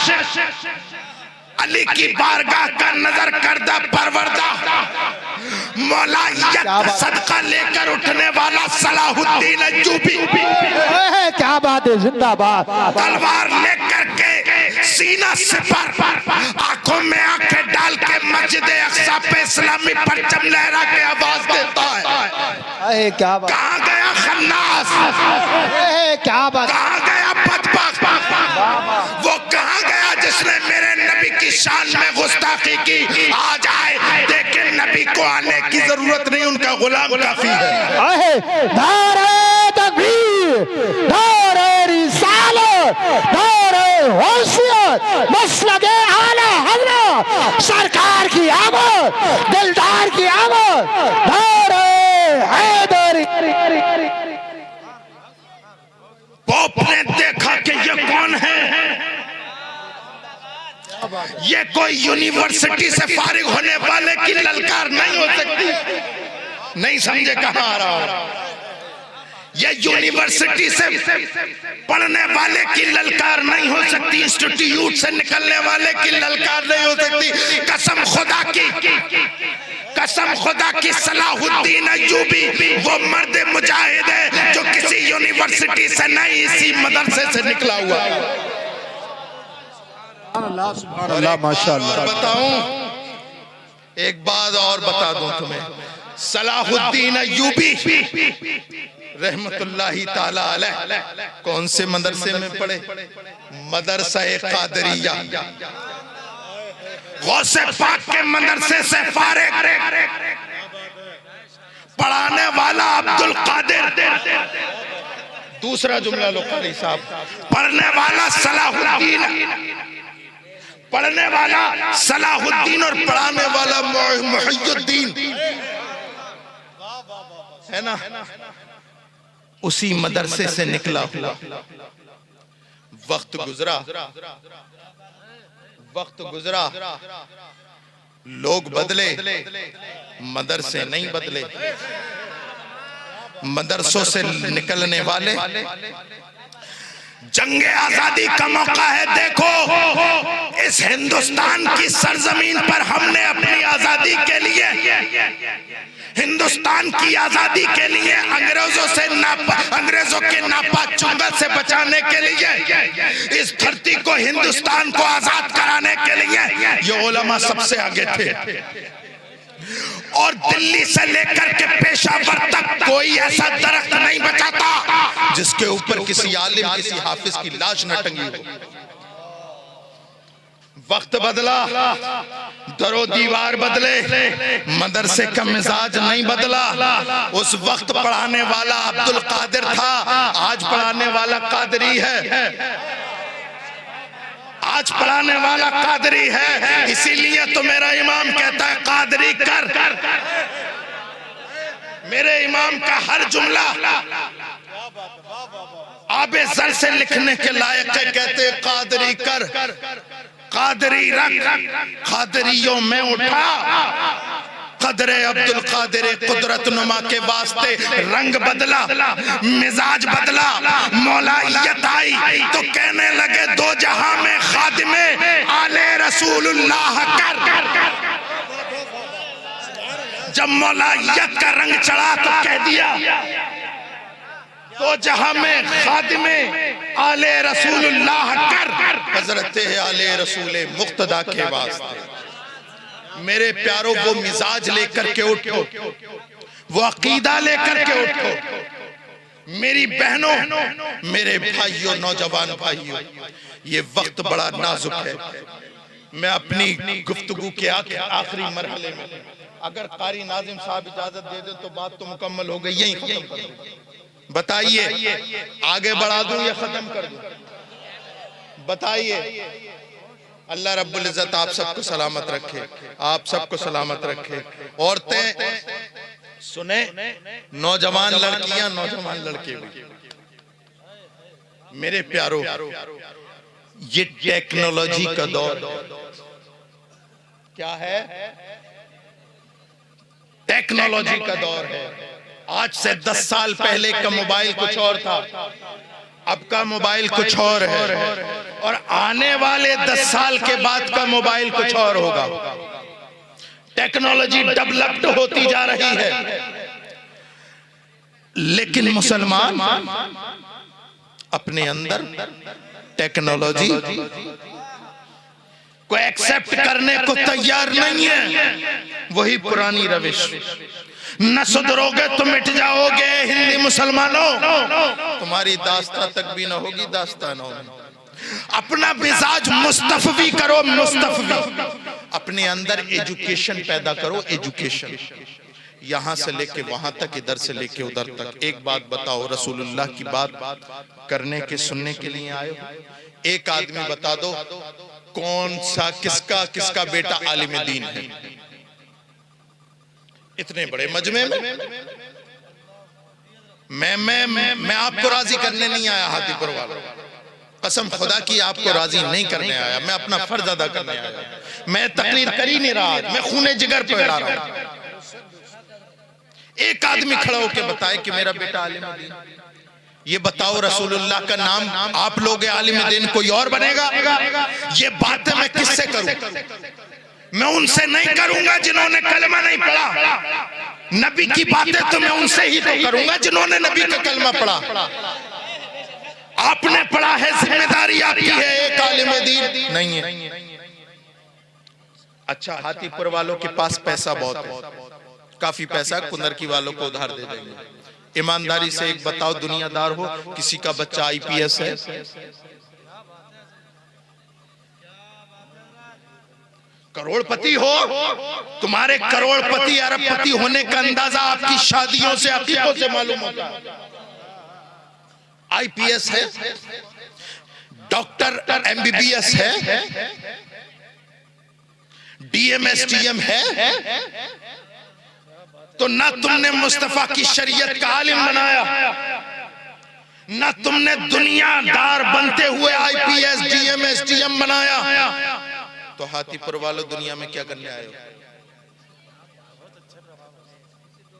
अली की बारगाह का नजर करदा परवरदा, मौलायत का सदका लेकर उठने वाला सलाहुद्दीन अय्यूबी, क्या बात है, जिंदाबाद। तलवार लेकर के सीना से पर आंखों में आंखें डाल के मस्जिद अक्सा पे इस्लामी परचम लहरा के आवाज देता है। क्या बात, कहाँ गया खन्नास, क्या बात, कहाँ गया बदबख्त, वो कहाँ गया जिसने मेरे नबी की शान में गुस्ताखी की। आ जाए, लेकिन नबी को आने की जरूरत नहीं, उनका गुलाम काफी है। नारे तकबीर, नारे रिसालत, नारे होशियत, मसलके आला हज़रत सरकार की आमद, दिलदार की आमद, नारे हैदरी। पोप ने देखा कि ये कौन है, ये कोई यूनिवर्सिटी से फारिग होने वाले की ललकार नहीं हो सकती। नहीं समझे कहां आ रहा हूं? ये यूनिवर्सिटी से पढ़ने वाले की ललकार नहीं हो सकती, इंस्टीट्यूट से निकलने वाले की ललकार नहीं हो सकती। कसम खुदा की, कसम खुदा की, सलाहुद्दीन अय्यूबी वो मर्द मुजाहिद है जो किसी यूनिवर्सिटी से नहीं, इसी मदरसे से निकला हुआ। अल्लाह माशाअल्लाह। बताऊं, एक बात और बता दूं तुम्हें, सलाहुद्दीन अय्यूबी रहमतुल्लाही ताला अलैह कौन से मदरसे में पढ़े? मदरसा कादरिया। गौसे पाक के मदरसे से फारिग, पढ़ाने वाला अब्दुल कादिर। दूसरा जुमला लो कारी साहब, पढ़ने वाला सलाहुद्दीन, पढ़ने वाला सलाहुद्दीन और पढ़ाने वाला मुहियुद्दीन है ना, उसी मदरसे से निकला हुआ। वक्त गुजरा, वक्त गुजरा, लोग बदले, मदरसे नहीं बदले। मदरसों से निकलने वाले, जंगे आजादी का मौका है। देखो, इस हिंदुस्तान की सरजमीन पर हमने अपनी आजादी के लिए, हिंदुस्तान की आजादी के लिए अंग्रेजों के नापाक चुंगल से बचाने के लिए, इस धरती को, हिंदुस्तान को आजाद कराने के लिए ये उलमा सबसे आगे थे। और दिल्ली से लेकर के पेशावर तक कोई ऐसा दरख्त नहीं बचाता जिसके ऊपर किसी आलिम, किसी हाफिज की लाश न टंगी हो। वक्त बदला, दरो दीवार बदले, मदरसे का मिजाज नहीं बदला। उस वक्त पढ़ाने वाला अब्दुल कादिर था, आज पढ़ाने वाला कादरी है। आज पढ़ाने वाला कादरी है। इसीलिए तो मेरा इमाम कहता है कादरी कर। मेरे इमाम का हर जुमला आबे सर से लिखने के लायक है। कहते कादरी कर, कादरी रख, कादरियों में उठा। कदरे अब्दुल कादिर कुदरत नुमा के वास्ते रंग बदला, मिजाज बदला, मौलायत आई तो कहने लगे दो जहां में खादिमे आले रसूलुल्लाह कर। जब मौलायत का रंग चढ़ा तो कह दिया दो जहां में खादिमे आले रसूलुल्लाह कर। हजरत आले रसूल मुक्तदा के वास्ते मेरे प्यारों, वो मिजाज लेकर के उठो, वो अकीदा लेकर के उठो। मेरी बहनों, मेरे भाइयों, नौजवान भाइयों, ये वक्त बड़ा नाजुक है। मैं अपनी गुफ्तगू के आखिरी मरहले में, अगर कारी नाजिम साहब इजाजत दे दे तो बात तो मुकम्मल हो गई, यहीं खत्म कर दूं। बताइए आगे बढ़ा दूं या खत्म कर दूं? बताइए। अल्लाह रब्बुल इज्जत आप सबको सलामत रखे, आप सबको सलामत रखे। औरतें सुने, नौजवान लड़कियां, नौजवान लड़के भी, मेरे प्यारो, ये टेक्नोलॉजी का दौर क्या है? टेक्नोलॉजी का दौर है। आज से 10 साल पहले का मोबाइल कुछ और था, अब का मोबाइल कुछ और है, और आने वाले 10 साल के बाद का मोबाइल कुछ और होगा। टेक्नोलॉजी डेवलप्ड होती जा रही है, लेकिन मुसलमान अपने अंदर टेक्नोलॉजी को एक्सेप्ट करने को तैयार नहीं है। वही पुरानी रविश, न सुधरोगे तो मिट जाओगे हिंदी मुसलमानों, तुम्हारी दास्ता तक भी न होगी दास्तानों में। अपना मिजाज मुस्तफवी करो, मुस्तफवी। अपने अंदर एजुकेशन पैदा करो, एजुकेशन। यहां से लेके वहां तक, इधर से लेके उधर तक। एक बात बताओ, रसूलुल्लाह की बात करने के सुनने के लिए आए हो? एक आदमी बता दो कौन सा किसका बेटा आलिम दीन है इतने बड़े मजमे में? मैं आपको राजी करने नहीं आया हाथीपुर वालों, कसम खुदा की आपको राजी नहीं करने आया, मैं अपना फर्ज अदा करने आया। मैं तकरीर कर ही नहीं रहा, मैं खूने जिगर पे ला रहा हूं। एक आदमी खड़ा होकर बताए कि मेरा बेटा आलिम दीन। ये बताओ रसूलुल्लाह का नाम आप लोग आलिम दीन, कोई और बनेगा? ये बातें मैं किससे करूं? मैं उनसे नहीं करूंगा जिन्होंने कलमा नहीं पढ़ा। नबी की बातें तो मैं उनसे ही तो करूंगा जिन्होंने नबी का कलमा पढ़ा। आपने पढ़ा है, जिम्मेदारी आपकी है, एक आलिम दीन नहीं है। अच्छा, हाथीपुर वालों के पास पैसा बहुत है, काफी पैसा, कुंदरकी वालों को उधार दे देंगे। ईमानदारी से एक बताओ, दुनियादार हो, किसी का बच्चा आईपीएस है, करोड़पति हो, तुम्हारे करोड़पति अरबपति होने का अंदाजा आपकी शादियों से, अकीकों से मालूम होता है। आईपीएस है, डॉक्टर एमबीबीएस है, डीएमएसटीएम है, तो ना तुमने मुस्तफा की शरीयत का आलिम बनाया, ना तुमने दुनियादार बनते हुए आईपीएस डीएमएसटीएम बनाया, तो हाथीपुर वालों दुनिया में क्या करने आए हो?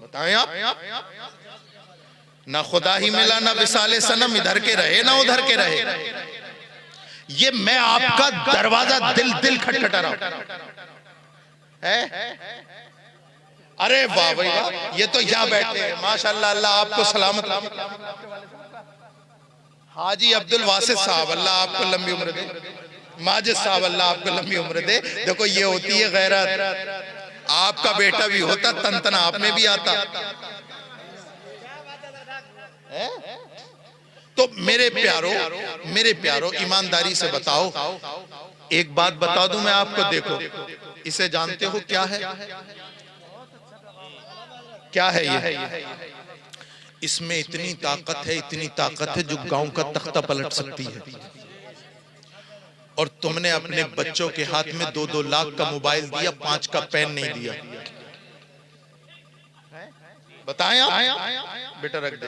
बताएं आप। ना खुदा ही मिला, ना विसाले सनम, इधर के रहे ना उधर के रहे। ये मैं आपका दरवाजा दिल खटखटा रहा हूं है? अरे वाह भाई वाह, ये तो यहाँ बैठे हैं माशाल्लाह, अल्लाह आपको सलामत। हाजी अब्दुल वासिद साहब, अल्लाह आपको लंबी उम्र दे। माजिद साहब, अल्लाह आपको लंबी उम्र दे। देखो ये होती है गैरत। आपका बेटा भी होता, तनतना आप में भी आता है? तो मेरे प्यारो ईमानदारी से बताओ, एक बात बता दूं मैं आपको, देखो इसे जानते हो क्या है? क्या है ये? इसमें इतनी ताकत है जो गांव का तख्ता पलट सकती है। और तुमने अपने बच्चों के हाथ में 2-2 लाख का मोबाइल दिया, 5 का पेन नहीं दिया। बताएं आप। बेटा रख दे।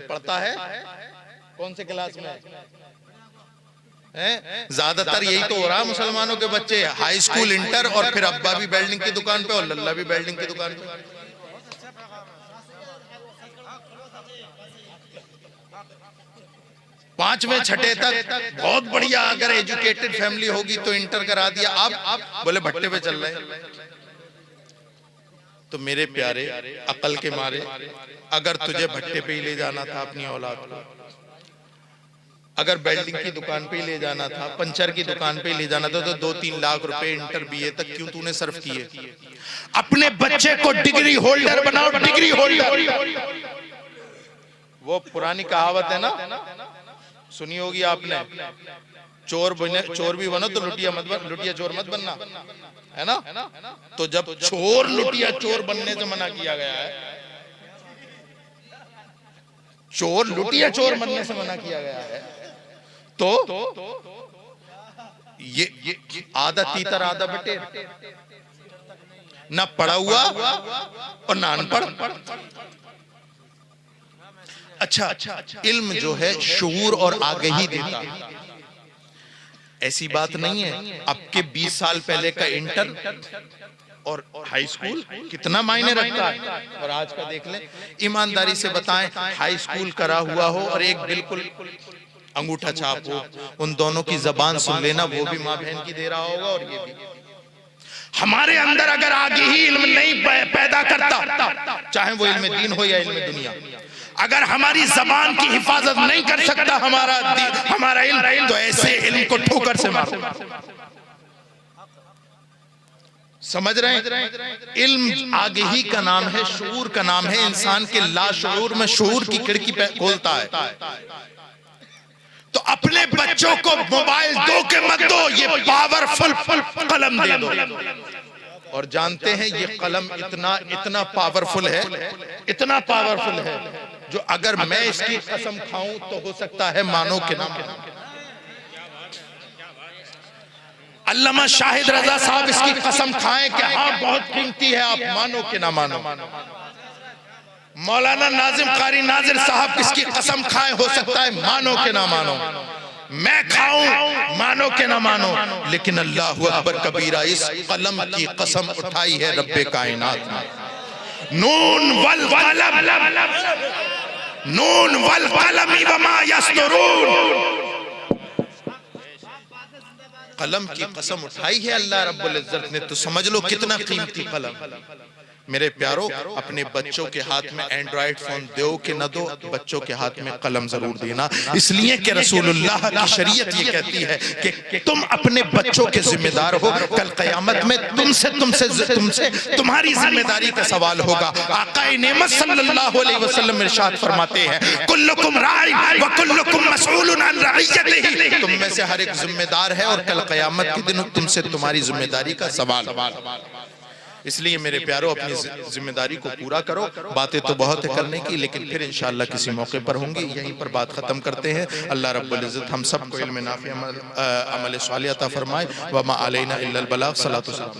पढ़ता है कौन से क्लास में है? ज्यादातर यही तो हो रहा है, मुसलमानों के बच्चे हाई स्कूल, इंटर, और फिर अब्बा भी वेल्डिंग की दुकान पे और लल्ला भी वेल्डिंग की दुकान पे। पांचवें छठे तक बहुत बढ़िया, अगर एजुकेटेड फैमिली होगी तो इंटर करा दिया। आप बोले भट्टे पे चल रहे हैं। तो मेरे प्यारे, अकल के मारे, अगर तुझे भट्टे पे ही ले जाना था अपनी औलाद को, अगर वेल्डिंग की दुकान पे ही ले जाना था, पंचर की दुकान पे ही ले जाना था, तो 2-3 लाख रुपए इंटर बीए तक क्यों तूने सर्व किए? अपने बच्चे को डिग्री होल्डर बनाओ, डिग्री होल्डर। वो पुरानी कहावत है ना, सुनी होगी आपने, चोर भी बनो तो लुटिया चोर मत बनना, है ना। तो जब चोर लुटिया चोर बनने से मना किया गया है, चोर लुटिया चोर बनने से मना किया गया है, तो ये आधा तीतर आधा बटेर, ना पढ़ा हुआ और ना अनपढ़। अच्छा, इल्म जो है शऊर और आगाही देता है। ऐसी बात नहीं है, अब के 20 साल पहले का इंटर और हाई स्कूल कितना मायने रखता है, और आज का देख लें। ईमानदारी से बताएं, हाई स्कूल करा हुआ हो और एक बिल्कुल अंगूठा छाप हो, उन दोनों की जबान सुन लेना, वो भी माँ बहन की दे रहा होगा और ये भी। हमारे अंदर अगर आगे ही इल्म नहीं पैदा करता, चाहे वो इल्म दीन हो या इल्म दुनिया, अगर हमारी जबान की हिफाजत नहीं कर सकता हमारा इल्म, तो ऐसे इल्म को ठोकर से मारो। समझ रहे हैं? इल्म आगाही का नाम है, शऊर का नाम है। इंसान के लाशऊर में शऊर की खिड़की खोलता है। तो अपने बच्चों को मोबाइल दो के मत दो, ये पावरफुल कलम दे दो। और जानते हैं ये कलम इतना पावरफुल है, इतना पावरफुल है, जो अगर मैं इसकी कसम खाऊं तो हो सकता है मानो के नाम। अल्लामा शाहिद रजा साहब इसकी कसम खाएं कि हाँ बहुत कीमती है, आप मानो कि ना मानो। मौलाना नाजिम कारी नाजिर साहब इसकी कसम खाएं, हो सकता है मानो कि ना मानो। मैं खाऊं, मानो कि ना मानो, लेकिन अल्लाहु अकबर कबीरा, इस कलम की कसम उठाई है रब्बे कायनात ने। नून वल कलम वमा यस्तरून, कलम की कसम उठाई है अल्लाह रब्बुल इज्जत ने, तो समझ लो कितना कीमती कलम। मेरे प्यारो, अपने बच्चों के हाथ में एंड्रॉइड फोन दो कि न दो, बच्चों के हाथ में कलम जरूर देना, इसलिए कि रसूलुल्लाह की शरीयत ये कहती है कि तुम अपने बच्चों के जिम्मेदार हो। कल क़यामत में तुमसे तुम्हारी जिम्मेदारी का सवाल होगा। आक़ाए नेमत सल्लल्लाहु अलैहि वसल्लम इरशाद फरमाते हैं, कुल्लुकुम राइन व कुल्लुकुम मसऊलुन अन रइयतिही, तुम में से हर एक जिम्मेदार है और कल क़यामत के दिन तुमसे तुम्हारी जिम्मेदारी का सवाल। इसलिए मेरे प्यारो, अपनी जिम्मेदारी को पूरा करो। बातें तो बहुत है करने की, लेकिन फिर इंशाअल्लाह किसी मौके पर होंगी। यहीं पर बात खत्म करते हैं। अल्लाह रब्बुल इज्जत हम सबको इल्म नाफ़ि अमल सालिह अता फरमाए। व मा अलैना इल्लल बलाग। सलातो सलाम।